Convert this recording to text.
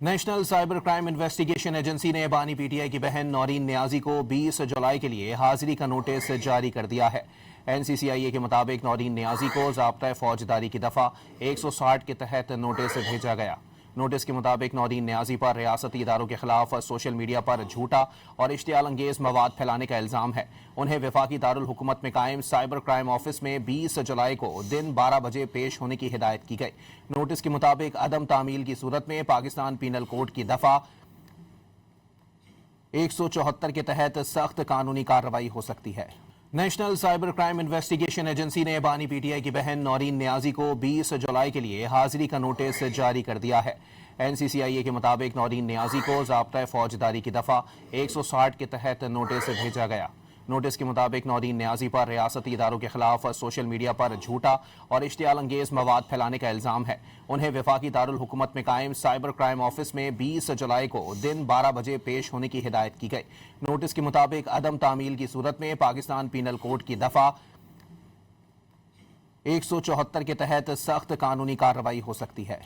National cyber crime investigation agency نے بانی P T I کی بہن نورین نیازی کو 20 جولائی کے لیے حاضری کا نوٹس جاری کر دیا ہے۔ این سی سی آئی اے کے مطابق نورین نیازی کو ضابطۂ فوجداری کی دفعہ 160 کے تحت نوٹس بھیجا گیا۔ نوٹس کے مطابق نورین نیازی پر ریاستی اداروں کے خلاف سوشل میڈیا پر جھوٹا اور اشتعال انگیز مواد پھیلانے کا الزام ہے۔ انہیں وفاقی دارالحکومت میں قائم سائبر کرائم آفس میں 20 جولائی کو دن 12 بجے پیش ہونے کی ہدایت کی گئی۔ نوٹس کے مطابق عدم تعمیل کی صورت میں پاکستان پینل کوڈ کی دفعہ 174 کے تحت سخت قانونی کارروائی ہو سکتی ہے۔ National cyber crime investigation agency نے بانی پی ٹی آئی کی بہن نورین نیازی کو 20 جولائی کے لیے حاضری کا نوٹس جاری کر دیا ہے۔ این سی سی آئی اے کے مطابق نورین نیازی کو ضابطۂ فوجداری کی دفعہ 160 کے تحت نوٹس بھیجا گیا۔ نوٹس کے مطابق نورین نیازی پر ریاستی اداروں کے خلاف سوشل میڈیا پر جھوٹا اور اشتعال انگیز مواد پھیلانے کا الزام ہے۔ انہیں وفاقی دارالحکومت میں قائم سائبر کرائم آفس میں 20 جولائی کو دن 12 بجے پیش ہونے کی ہدایت کی گئی۔ نوٹس کے مطابق عدم تعمیل کی صورت میں پاکستان پینل کوڈ کی دفعہ 174 کے تحت سخت قانونی کارروائی ہو سکتی ہے۔